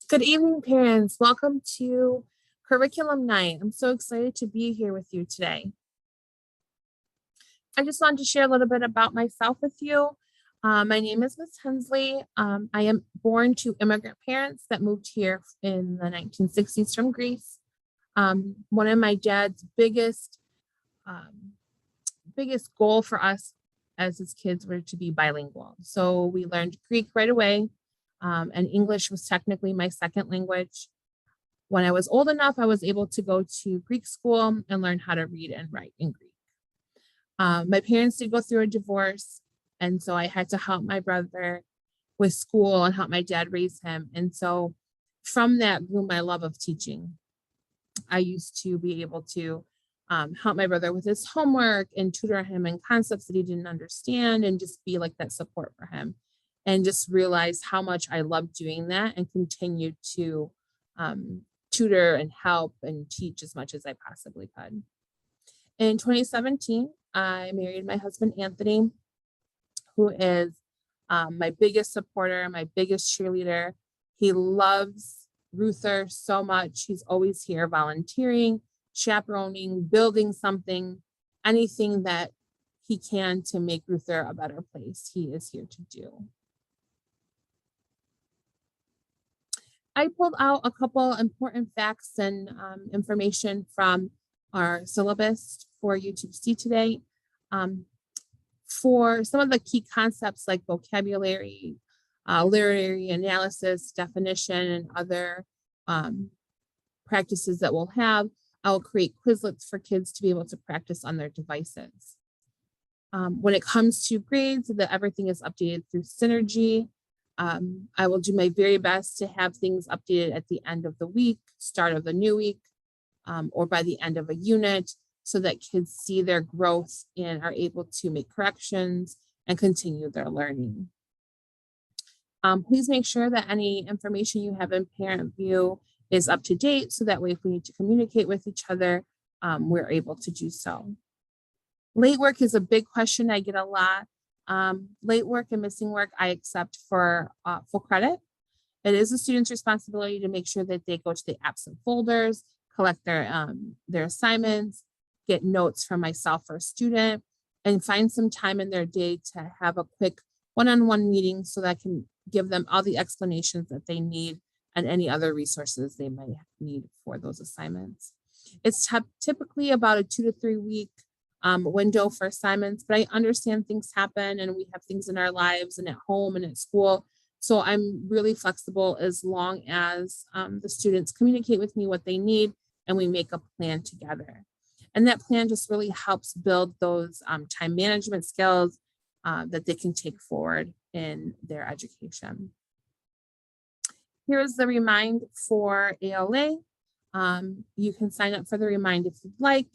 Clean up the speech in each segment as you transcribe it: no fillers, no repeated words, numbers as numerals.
Good evening, parents. Welcome to Curriculum Night. I'm so excited to be here with you today. I just wanted to share a little bit about myself with you. My name is Miss Hensley. I am born to immigrant parents that moved here in the 1960s from Greece. One of my dad's um, biggest goal for us as his kids were to be bilingual. So we learned Greek right away, and English was technically my second language. When I was old enough, I was able to go to Greek school and learn how to read and write in Greek. My parents did go through a divorce, and so I had to help my brother with school and help my dad raise him. And so from that grew my love of teaching. I used to be able to help my brother with his homework and tutor him in concepts that he didn't understand and just be like that support for him. And just realized how much I loved doing that and continued to tutor and help and teach as much as I possibly could. In 2017, I married my husband, Anthony, who is my biggest supporter, my biggest cheerleader. He loves Ruther so much. He's always here volunteering, chaperoning, building something, anything that he can to make Ruther a better place, he is here to do. I pulled out a couple important facts and information from our syllabus for you to see today. For some of the key concepts like vocabulary, literary analysis, definition, and other practices that we'll have, I'll create Quizlets for kids to be able to practice on their devices. When it comes to grades, that everything is updated through Synergy. I will do my very best to have things updated at the end of the week, start of the new week, or by the end of a unit, so that kids see their growth and are able to make corrections and continue their learning. Please make sure that any information you have in Parent View is up to date, so that way if we need to communicate with each other, we're able to do so. Late work is a big question I get a lot. Late work and missing work I accept for full credit. It is a student's responsibility to make sure that they go to the absent folders, collect their assignments, get notes from myself or a student, and find some time in their day to have a quick one-on-one meeting so that I can give them all the explanations that they need and any other resources they might need for those assignments. It's typically about a 2 to 3 week window for assignments, but I understand things happen and we have things in our lives and at home and at school. So I'm really flexible as long as the students communicate with me what they need and we make a plan together. And that plan just really helps build those time management skills that they can take forward in their education. Here is the Remind for ALA. You can sign up for the Remind if you'd like.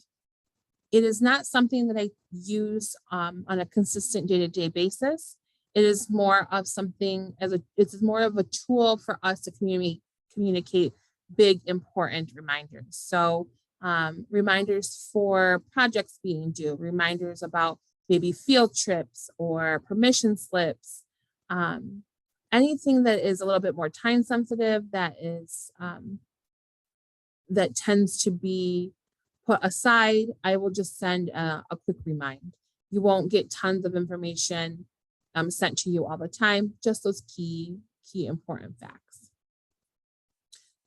It is not something that I use on a consistent day-to-day basis. It is more of something it's more of a tool for us to communicate big, important reminders. So reminders for projects being due, reminders about maybe field trips or permission slips, anything that is a little bit more time sensitive that tends to be put aside, I will just send a quick remind. You won't get tons of information sent to you all the time, just those key important facts.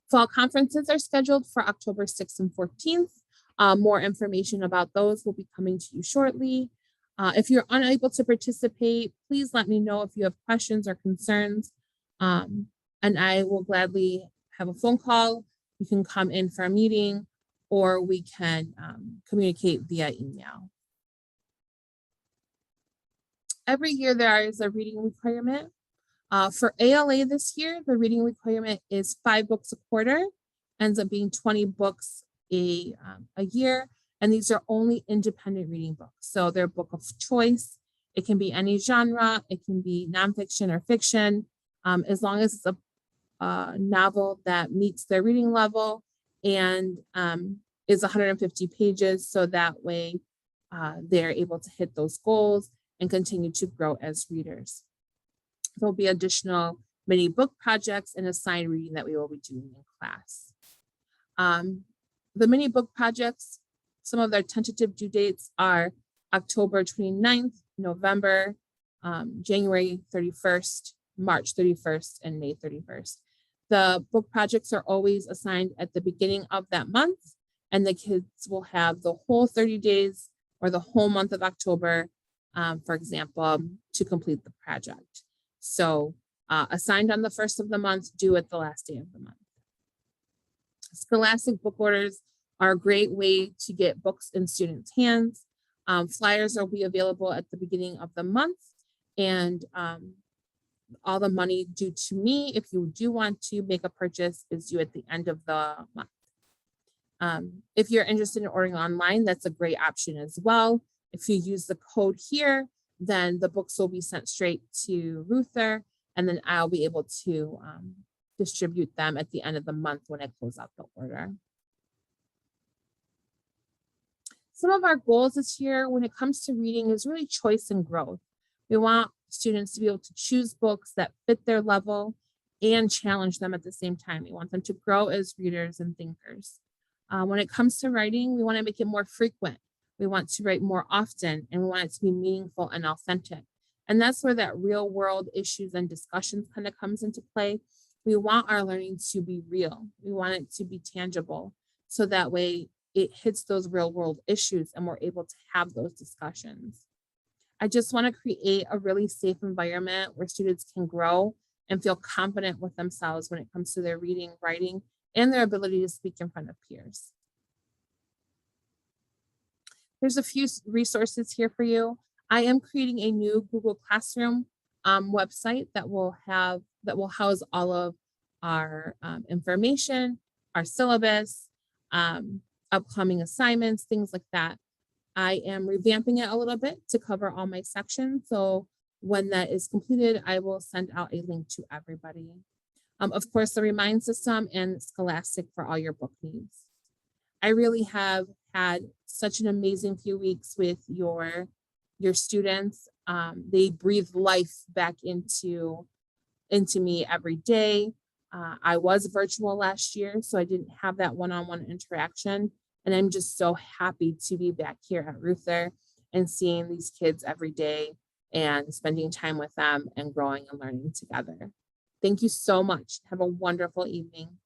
Fall conferences are scheduled for October 6th and 14th. More information about those will be coming to you shortly. If you're unable to participate, please let me know if you have questions or concerns, and I will gladly have a phone call. You can come in for a meeting, or we can communicate via email. Every year there is a reading requirement. For ALA this year, the reading requirement is 5 books a quarter, ends up being 20 books a year, and these are only independent reading books. So they're a book of choice. It can be any genre, it can be nonfiction or fiction, as long as it's a novel that meets their reading level and is 150 pages, so that way they're able to hit those goals and continue to grow as readers. There'll be additional mini book projects, and assigned reading that we will be doing in class. The mini book projects, some of their tentative due dates are October 29th, November, January 31st, March 31st, and May 31st. The book projects are always assigned at the beginning of that month, and the kids will have the whole 30 days or the whole month of October, for example, to complete the project. So assigned on the first of the month, due at the last day of the month. Scholastic book orders are a great way to get books in students' hands. Flyers will be available at the beginning of the month, and all the money due to me, if you do want to make a purchase, is due at the end of the month. If you're interested in ordering online, that's a great option as well. If you use the code here, then the books will be sent straight to Ruther, and then I'll be able to distribute them at the end of the month when I close out the order. Some of our goals this year when it comes to reading is really choice and growth. We want students to be able to choose books that fit their level and challenge them at the same time. We want them to grow as readers and thinkers. When it comes to writing, we want to make it more frequent. We want to write more often, and we want it to be meaningful and authentic. And that's where that real world issues and discussions kind of comes into play. We want our learning to be real. We want it to be tangible. So that way it hits those real world issues and we're able to have those discussions. I just want to create a really safe environment where students can grow and feel confident with themselves when it comes to their reading, writing, and their ability to speak in front of peers. There's a few resources here for you. I am creating a new Google Classroom website that will house all of our information, our syllabus, upcoming assignments, things like that. I am revamping it a little bit to cover all my sections. So when that is completed, I will send out a link to everybody. Of course, the Remind System and Scholastic for all your book needs. I really have had such an amazing few weeks with your students. They breathe life back into me every day. I was virtual last year, so I didn't have that one-on-one interaction. And I'm just so happy to be back here at Ruther and seeing these kids every day and spending time with them and growing and learning together. Thank you so much. Have a wonderful evening.